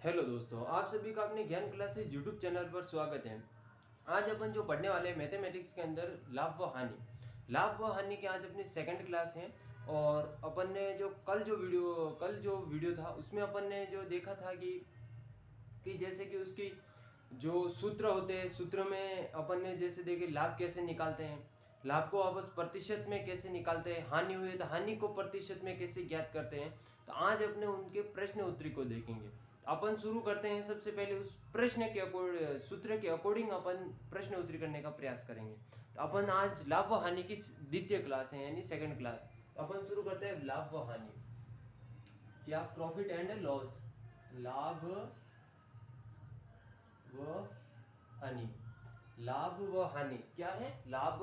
Hello दोस्तों, आप सभी का अपने ज्ञान क्लासेस यूट्यूब चैनल पर स्वागत है। आज अपन जो पढ़ने वाले हैं मैथमेटिक्स के अंदर लाभ व हानि की आज अपनी सेकंड क्लास है। और अपन ने जो कल जो वीडियो था उसमें अपन ने जो देखा था कि जैसे कि उसकी जो सूत्र होते हैं, सूत्र में अपन ने जैसे देखे लाभ कैसे निकालते हैं, लाभ को वापस प्रतिशत में कैसे निकालते हैं, हानि हुई तो हानि को प्रतिशत में कैसे ज्ञात करते हैं। तो आज अपने उनके प्रश्न उत्तरी को देखेंगे। तो अपन शुरू करते हैं। सबसे पहले उस सूत्र के अकॉर्डिंग अपन प्रश्न उत्तरी करने का प्रयास करेंगे। तो अपन आज लाभ व हानि की द्वितीय क्लास है, यानी सेकंड क्लास। तो अपन शुरू करते हैं लाभ व हानि। क्या प्रॉफिट एंड लॉस, लाभ व हानि। लाभ व हानि क्या है? लाभ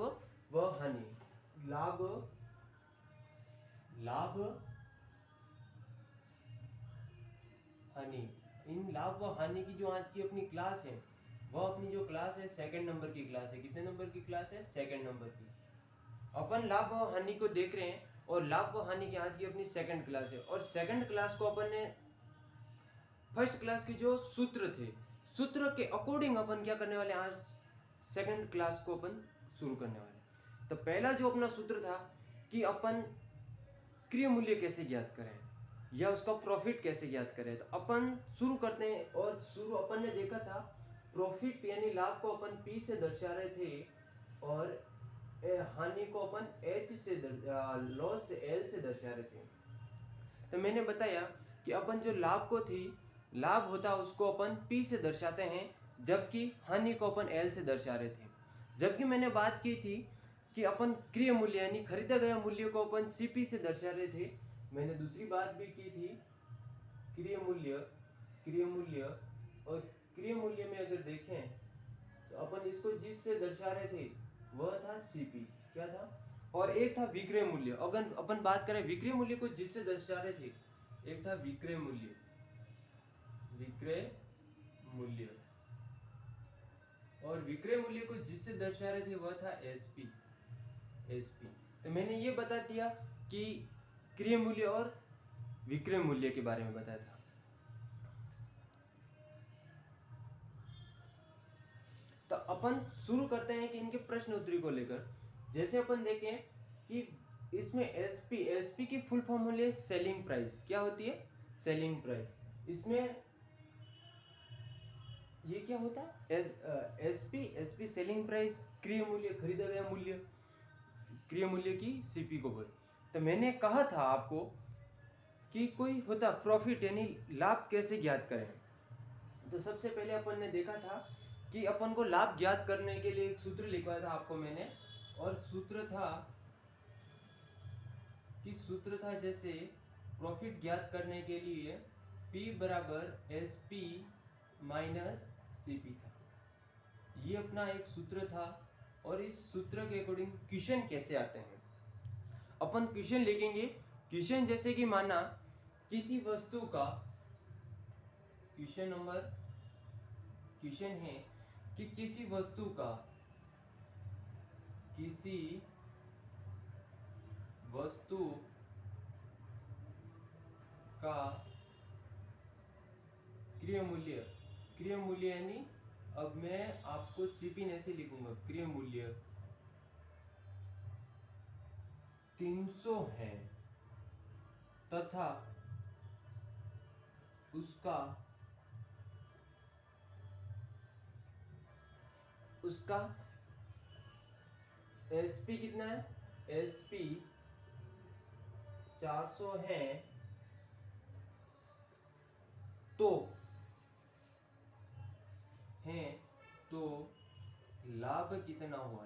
व हानि। लाभ हानि। इन लाभ व हानि की जो आज की अपनी क्लास है, वह अपनी जो क्लास है सेकंड नंबर की क्लास है। कितने नंबर की क्लास है? सेकंड नंबर की। अपन लाभ व हानि को देख रहे हैं और लाभ व हानि की आज की अपनी सेकंड क्लास है। और सेकंड क्लास को अपन ने फर्स्ट क्लास के जो सूत्र थे, सूत्र के अकॉर्डिंग अपन क्या करने वाले हैं, आज सेकंड क्लास को अपन शुरू करने वाले हैं। तो पहला जो अपना सूत्र था कि अपन क्रय मूल्य कैसे ज्ञात करें या उसका प्रॉफिट कैसे ज्ञात करें। तो अपन शुरू करते हैं। और शुरू अपन ने देखा था प्रॉफिट यानी लाभ को अपन P से दर्शा रहे थे और हानि को अपन H से लॉस से L से दर्शा रहे थे। तो मैंने बताया कि अपन जो लाभ होता उसको अपन P से दर्शाते हैं, जबकि हानि को अपन L से दर्शा रहे थे। जबकि मैंने बात की थी कि अपन क्रय मूल्य यानी खरीदा गया मूल्य को अपन CP से दर्शा रहे थे। मैंने दूसरी बात भी की थी, क्रय मूल्य और क्रय मूल्य में अगर देखें तो अपन इसको जिससे दर्शा रहे थे वह था CP। क्या था? और एक था विक्रय मूल्य। अगर अपन बात करें विक्रय मूल्य को जिससे दर्शा रहे थे, एक था विक्रय मूल्य और विक्रय मूल्य को जिससे दर्शा रहे थे वह था एसपी। तो मैंने ये बता दिया कि क्रय मूल्य और विक्रय मूल्य के बारे में बताया था। तो अपन शुरू करते हैं कि इनके प्रश्न उत्तरी को लेकर। जैसे अपन देखें कि इसमें एसपी की फुल फॉर्म होती है सेलिंग प्राइस। क्या होती है? Selling price. इसमें ये क्या होता है? एसपी सेलिंग प्राइस, क्रय मूल्य खरीदा गया मूल्य, क्रय मूल्य की सीपी को बोल। तो मैंने कहा था आपको कि कोई होता प्रॉफिट यानी लाभ कैसे ज्ञात करें। तो सबसे पहले अपन ने देखा था कि अपन को लाभ ज्ञात करने के लिए एक सूत्र लिखवाया था आपको मैंने। और सूत्र था जैसे प्रॉफिट ज्ञात करने के लिए P बराबर एसपी माइनस सीपी था। ये अपना एक सूत्र था। और इस सूत्र के अकॉर्डिंग क्वेश्चन कैसे आते हैं, अपन क्वेश्चन लिखेंगे। क्वेश्चन जैसे कि माना किसी वस्तु का क्वेश्चन है कि किसी वस्तु का क्रय मूल्य यानी अब मैं आपको सीपी ऐसे लिखूंगा, क्रय मूल्य 300 है तथा उसका एसपी कितना है? एसपी 400 है तो लाभ कितना हुआ?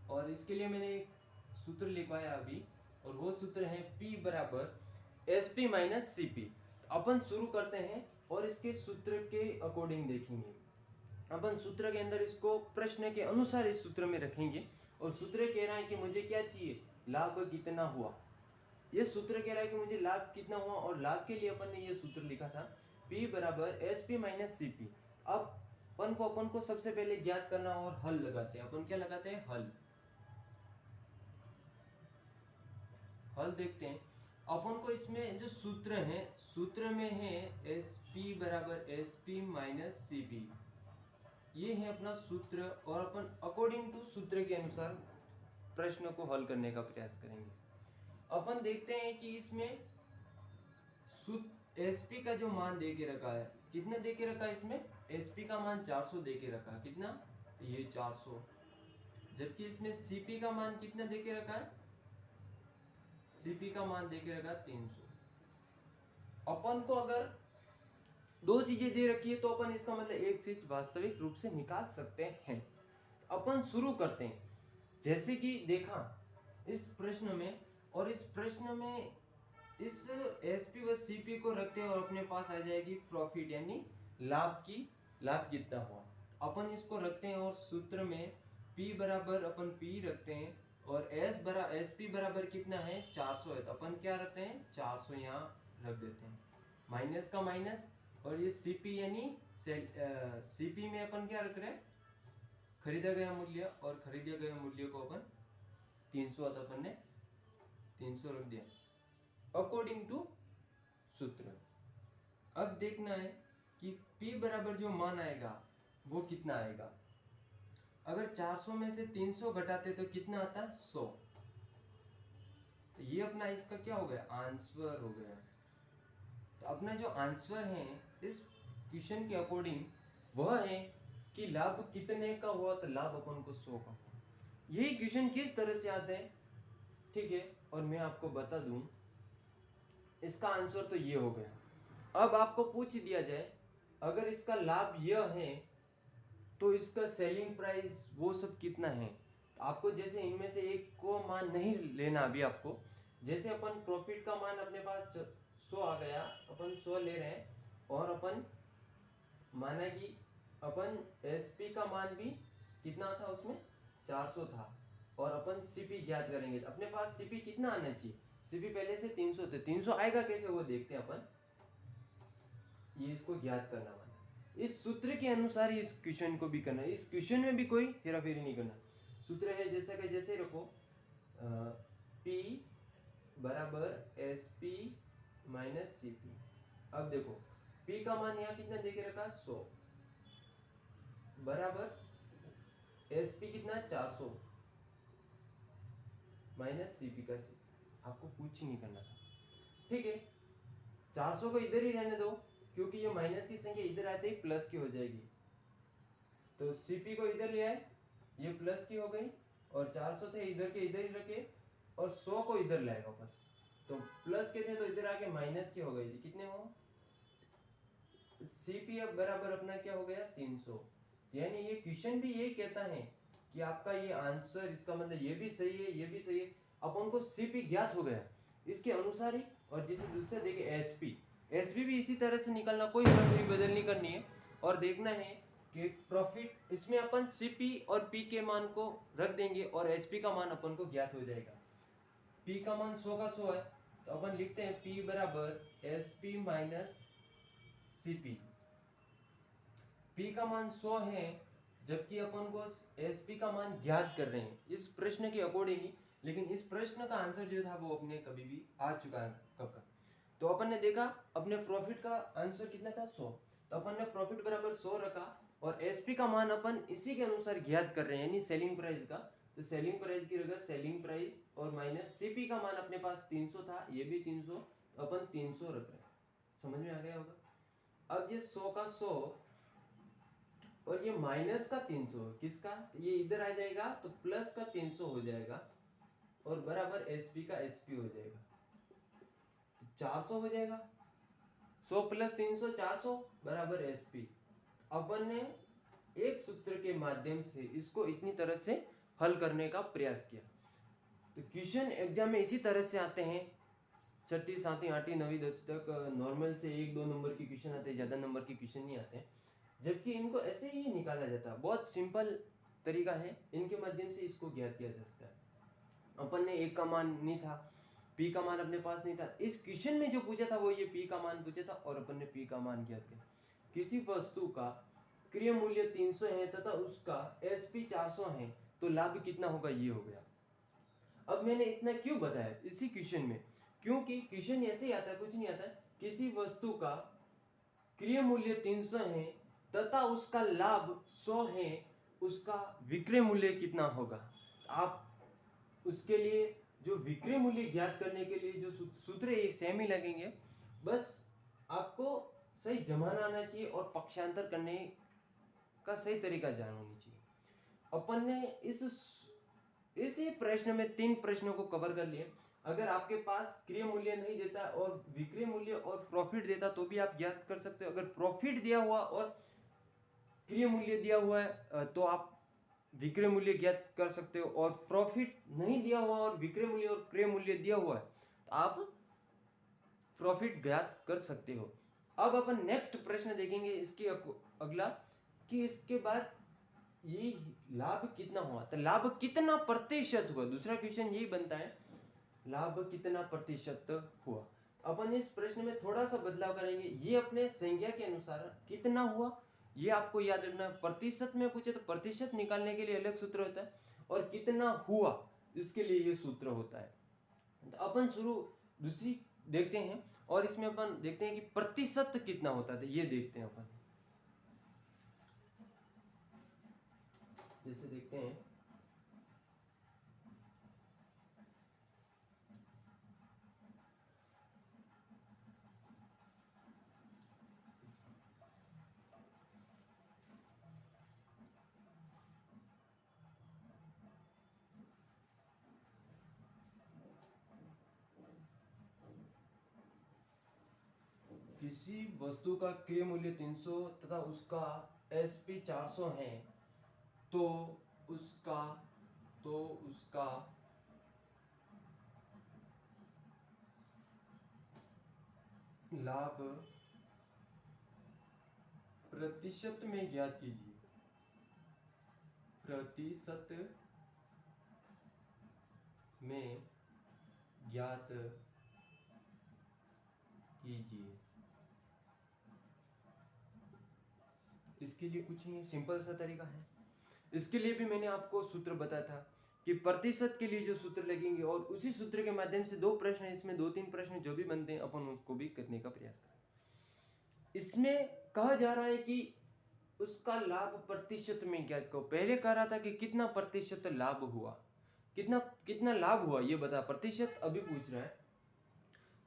और इसके लिए मैंने एक सूत्र लिखवाया अभी, और वो सूत्र है P बराबर एसपी माइनस सीपी। अपन शुरू करते हैं और इसके सूत्र के अकॉर्डिंग देखेंगे। अपन सूत्र के अंदर इसको प्रश्न के अनुसार इस सूत्र में रखेंगे। और सूत्र कह रहा है कि मुझे क्या चाहिए? लाभ कितना हुआ। ये सूत्र कह रहा है कि मुझे लाभ कितना हुआ, और लाभ के लिए अपन ने ये सूत्र लिखा था P बराबर एसपी माइनस सीपी। अब अपन को सबसे पहले ज्ञात करना और हल लगाते हैं। अपन क्या लगाते हैं? हल। हल देखते हैं। अपन को इसमें जो सूत्र है, सूत्र में है SP बराबर SP माइनस CP, ये है अपना सूत्र। और अपन अकॉर्डिंग टू सूत्र के अनुसार प्रश्न को हल करने का प्रयास करेंगे। अपन देखते हैं कि इसमें SP का जो मान दे के रखा है, कितना दे के रखा है इसमें, SP का मान 400 दे के रखा है, कितना, तो ये 400। जबकि इसमें CP का मान कितना दे के रखा है, CP का मान दे के रखा है 300। अपन को अगर दो चीजें दे रखी है तो अपन इसका मतलब एक चीज वास्तविक रूप से निकाल सकते हैं। अपन शुरू करते हैं। जैसे कि देखा इस प्रश्न में, और इस प्रश्न में इस SP व CP को रखते हैं और अपने पास आ जाएगी प्रॉफिट, यानी लाभ कितना हुआ, अपन इसको रखते हैं। और सूत्र में P बराबर अपन P रखते हैं और SP बराबर कितना है, 400 है, तो अपन क्या रखते हैं, 400 यहाँ रख देते हैं। माइनस का माइनस, और ये CP यानी CP में अपन क्या रख रहे हैं, खरीदा गया मूल्य, और खरीदे गए मूल्य को अपन 300 आता, अपन ने 300 रख दिया अकॉर्डिंग टू सूत्र। अब देखना है कि P बराबर जो मान आएगा वो कितना आएगा। अगर 400 में से 300 घटाते तो कितना आता है, 100। तो ये अपना इसका क्या हो गया, आंसर हो गया। तो अपना जो आंसर है इस क्वेश्चन के अकॉर्डिंग वह है कि लाभ कितने का हुआ, तो लाभ अपन को 100 का हुआ। यही क्वेश्चन किस तरह से आते हैं, ठीक है, और मैं आपको बता दूं इसका आंसर तो ये हो गया। अब आपको पूछ दिया जाए अगर इसका लाभ यह है तो इसका सेलिंग प्राइस वो सब कितना है, आपको जैसे इनमें से एक को मान नहीं लेना अभी आपको। जैसे अपन प्रॉफिट का मान अपने पास 100 आ गया, अपन 100 ले रहे हैं, और अपन माना कि अपन SP का मान भी कितना था, उसमें 400 था, और अपन CP ज्ञात करेंगे। अपने पास CP कितना आना चाहिए, CP पहले से 300 थे, 300 आएगा कैसे वो देखते हैं अपन। ये इसको ज्ञात करना वाला, इस सूत्र के अनुसार इस क्वेश्चन को भी करना है। इस क्वेश्चन में भी कोई हेराफेरी नहीं करना। सूत्र है जैसा कि जैसे रखो, P बराबर SP माइनस CP। अब देखो P का मान यहाँ कितना देके रखा, 100 बराबर SP कितना, 400 माइनस CP का CP। आपको कुछ नहीं करना था, ठीक है। 400 को इधर ही रहने दो, क्योंकि ये माइनस की संख्या इधर आते ही प्लस की हो जाएगी। तो CP को इधर ले आए, ये प्लस की हो गई, और 400 थे इधर के इधर ही रखे, और 100 को इधर लाए वापस, तो प्लस के थे तो इधर आके माइनस की हो गई थी। कितने हो, CP अब बराबर अपना क्या हो गया, 300। यानी ये क्वेश्चन भी यही कहता है कि आपका ये आंसर, इसका मतलब ये भी सही है, ये भी सही है। अपन को CP ज्ञात हो गया इसके अनुसार ही। और जैसे दूसरा देखिए SP भी इसी तरह से निकलना, कोई बदल नहीं करनी है। और देखना है कि प्रॉफिट, इसमें अपन CP और P के मान को रख देंगे और SP का मान अपन को ज्ञात हो जाएगा। P का मान 100 का 100 है, तो अपन लिखते हैं P बराबर SP माइनस CP। P का मान 100 है, जबकि अपन को SP का मान ज्ञात कर रहे हैं इस प्रश्न के अकॉर्डिंग ही। लेकिन इस प्रश्न का आंसर जो था वो अपने कभी भी आ चुका है, कब का। तो अपन ने देखा अपने प्रॉफिट का आंसर कितना था, 100। तो अपन ने प्रॉफिट बराबर 100 रखा, और SP का मान अपन इसी के अनुसार ज्ञात कर रहे हैं, यानी सेलिंग प्राइस का। तो सेलिंग प्राइस की जगह सेलिंग प्राइस, और माइनस CP का मान अपने पास 300 था, ये भी 300, तो अपन 300 रख रहे हैं। समझ में आ गया होगा। अब ये 100 का 100 और ये माइनस का 300 किसका, ये इधर आ जाएगा तो प्लस का 300 हो जाएगा, और बराबर SP का SP हो जाएगा, 400 हो जाएगा। 100 प्लस 300 400 बराबर SP। अपन ने एक सूत्र के माध्यम से इसको इतनी तरह से हल करने का प्रयास किया। तो क्वेश्चन एग्जाम में इसी तरह से आते हैं। 6ठी 7वीं 8वीं 9वीं 10वीं तक नॉर्मल से 1-2 नंबर की क्वेश्चन आते हैं, ज्यादा नंबर की क्वेश्चन नहीं आते हैं। जबकि इनको ऐसे ही निकाला जाता है, बहुत सिंपल तरीका है, इनके माध्यम से इसको ज्ञात किया जा सकता है। अपन ने एक का मान नहीं था, P का मान अपने पास नहीं था, इस क्वेश्चन में जो पूछा था वो ये P का मान पूछा था, और अपन ने P का मान ज्ञात किया। किसी वस्तु का क्रय मूल्य 300 है तथा उसका SP 400 है, तो लाभ कितना होगा, ये हो गया। अब मैंने इतना क्यों बताया इसी क्वेश्चन में, क्योंकि क्वेश्चन ऐसे ही आता है, कुछ नहीं आता है। किसी वस्तु का क्रय मूल्य 300 है तथा उसका लाभ 100 है, उसका विक्रय मूल्य कितना होगा। आप उसके लिए जो विक्रय मूल्य ज्ञात करने के लिए जो सूत्र है सेम ही लगेंगे, बस आपको सही जमाना आना चाहिए और पक्षांतर करने का सही तरीका जान होनी चाहिए। अपन ने इसी प्रश्न में 3 प्रश्नों को कवर कर लिए। अगर आपके पास क्रय मूल्य नहीं देता और विक्रय मूल्य और प्रॉफिट देता तो भी आप ज्ञात कर सकते हो। अगर प्रॉफिट दिया हुआ और क्रय मूल्य दिया हुआ है तो आप विक्रय मूल्य ज्ञात कर सकते हो, और प्रॉफिट नहीं दिया हुआ और विक्रय मूल्य और क्रय मूल्य दिया हुआ है तो आप प्रॉफिट ज्ञात कर सकते हो। अब अपन नेक्स्ट प्रश्न देखेंगे इसके अगला, कि इसके बाद ये लाभ कितना हुआ, तो लाभ कितना प्रतिशत हुआ। दूसरा क्वेश्चन यही बनता है, लाभ कितना प्रतिशत हुआ। अपन इस प्रश्न में थोड़ा सा बदलाव करेंगे, ये अपने संज्ञा के अनुसार कितना हुआ ये आपको याद रखना है। प्रतिशत में पूछे तो प्रतिशत निकालने के लिए अलग सूत्र होता है, और कितना हुआ इसके लिए ये सूत्र होता है। तो अपन शुरू दूसरी देखते हैं, और इसमें अपन देखते हैं कि प्रतिशत कितना होता है, ये देखते हैं अपन। जैसे देखते हैं किसी वस्तु का क्रय मूल्य 300 तथा उसका एसपी 400 है तो उसका लाभ प्रतिशत में ज्ञात कीजिए। प्रतिशत में ज्ञात कीजिए। इसके लिए कुछ नहीं, सिंपल सा तरीका है। इसके लिए भी मैंने आपको सूत्र बताया था कि प्रतिशत के लिए जो सूत्र लगेंगे, और उसी सूत्र के माध्यम से 2 प्रश्न, इसमें 2-3 प्रश्न जो भी बनते हैं अपन उसको भी करने का प्रयास करें। इसमें कहा जा रहा है कि उसका लाभ प्रतिशत में ज्ञात करो। पहले कह रहा था कि कितना प्रतिशत लाभ हुआ, कितना लाभ हुआ ये बता, प्रतिशत अभी पूछ रहा है।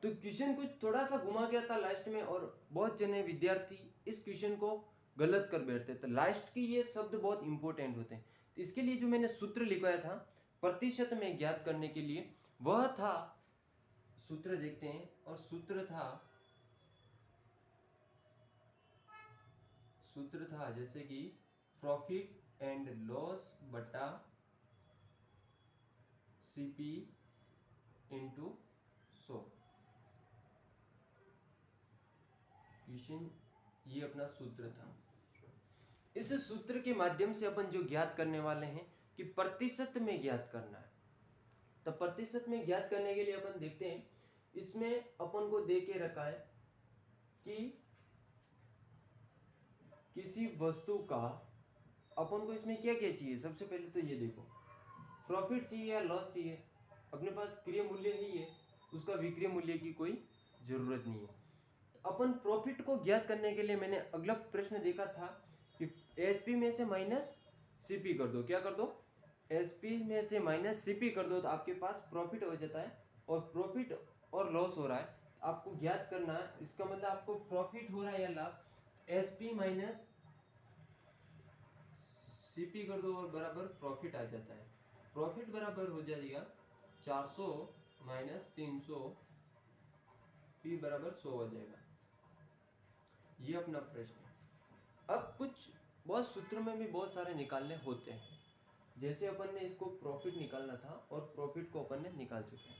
तो क्वेश्चन कुछ थोड़ा सा घुमा गया था लास्ट में, और बहुत जने विद्यार्थी इस क्वेश्चन को गलत कर बैठते। तो लास्ट की ये शब्द बहुत इंपॉर्टेंट होते हैं। तो इसके लिए जो मैंने सूत्र लिखवाया था प्रतिशत में ज्ञात करने के लिए, वह था, सूत्र देखते हैं, और सूत्र था जैसे कि प्रॉफिट एंड लॉस बटा सीपी इंटू 100। क्वेश्चन ये अपना सूत्र था। इस सूत्र के माध्यम से अपन जो ज्ञात करने वाले हैं कि प्रतिशत में ज्ञात करना है। तो प्रतिशत में ज्ञात करने के लिए अपन देखते हैं, इसमें अपन को दे के रखा है कि किसी वस्तु का, अपन को इसमें क्या क्या चाहिए। सबसे पहले तो ये देखो, प्रॉफिट चाहिए या लॉस चाहिए। अपने पास क्रय मूल्य ही है, उसका विक्रय मूल्य की कोई जरूरत नहीं है। अपन प्रॉफिट को ज्ञात करने के लिए मैंने अगला प्रश्न देखा था कि एसपी में से माइनस सीपी कर दो। क्या कर दो, एसपी में से माइनस सीपी कर दो, तो आपके पास प्रॉफिट हो जाता है। और प्रॉफिट और लॉस हो रहा है, आपको ज्ञात करना है। इसका मतलब आपको प्रॉफिट हो रहा है या लाभ, एसपी माइनस सीपी कर दो और बराबर प्रॉफिट आ जाता है। प्रॉफिट बराबर हो जाएगा 400 माइनस 300, पी बराबर 100 हो जाएगा। ये अपना प्रश्न है। अब कुछ बहुत सूत्र में भी बहुत सारे निकालने होते हैं। जैसे अपन ने इसको प्रॉफिट निकालना था और प्रॉफिट को अपन ने निकाल चुके हैं।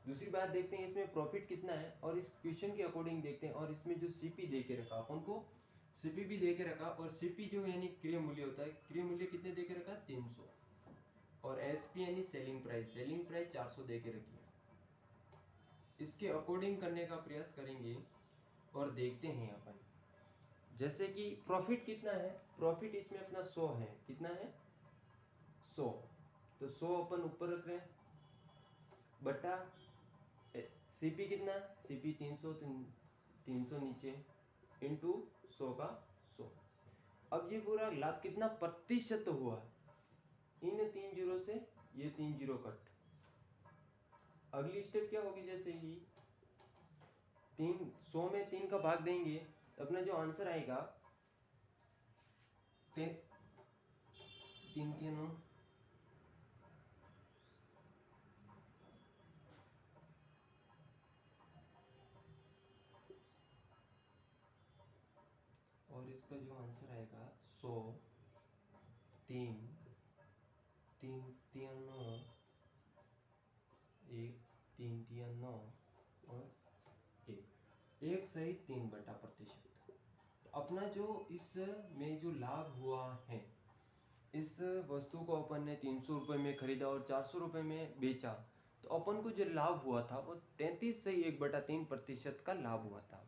दूसरी बात देखते हैं इसमें प्रॉफिट कितना है, और इस क्वेश्चन के अकॉर्डिंग देखते हैं। और इसमें जो सीपी दे के रखा, अपन को सीपी भी दे के रखा, और सीपी जो यानी क्रय मूल्य होता है, क्रय मूल्य कितने दे के रखा, 300। और एसपी यानी सेलिंग प्राइस 400 दे के रखी है। इसके अकॉर्डिंग करने का प्रयास करेंगे और देखते हैं अपन। जैसे कि प्रॉफिट कितना है, प्रॉफिट इसमें अपना 100 है। कितना है, 100। तो 100 अपन ऊपर रख रहे हैं, बटा सीपी कितना, सीपी 300, 300 नीचे इंटू 100 का 100। अब ये पूरा लाभ कितना प्रतिशत हुआ, इन 3 जीरो से ये 3 जीरो कट। अगली स्टेप क्या होगी, जैसे ही 100 में 3 का भाग देंगे तो अपना जो आंसर आएगा 3 3 और इसका जो आंसर आएगा 100, 3 3 3 9, 1 3 3 9 और 1 सहित 3 बटा प्रतिशत। अपना जो इसमें जो लाभ हुआ है, इस वस्तु को अपन ने 300 रुपये में खरीदा और 400 रुपये में बेचा, तो अपन को जो लाभ हुआ था वो 33 सही 1/3 प्रतिशत का लाभ हुआ था।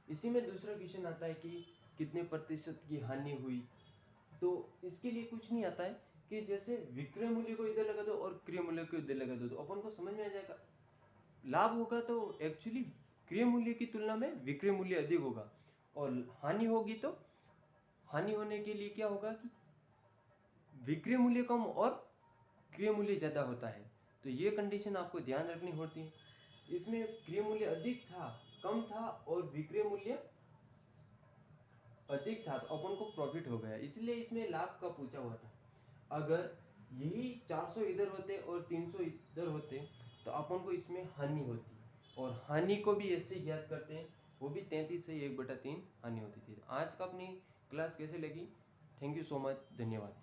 इसी में दूसरा क्वेश्चन आता है कि कितने प्रतिशत की हानि हुई। तो इसके लिए कुछ नहीं आता है कि जैसे विक्रय मूल्य को इधर लगा दो और क्रय मूल्य को इधर लगा दो, तो अपन को समझ में आ जाएगा। लाभ होगा तो एक्चुअली क्रय मूल्य की तुलना में विक्रय मूल्य अधिक होगा, और हानि होगी तो हानि होने के लिए क्या होगा कि विक्रय मूल्य कम और क्रय मूल्य ज़्यादा होता है। तो ये कंडीशन आपको ध्यान रखनी होती है। इसमें क्रय मूल्य अधिक था, कम था और विक्रय मूल्य अधिक था, तो अपन को प्रॉफिट हो गया, इसलिए इसमें लाभ का पूछा हुआ था। अगर यही 400 इधर होते और 300 इधर होते तो अपन को इसमें हानि होती, और हानि को भी ऐसे ज्ञात करते हैं, वो भी 33 से 1/3 हानि होती थी। आज का अपनी क्लास कैसे लगी? थैंक यू सो मच, धन्यवाद।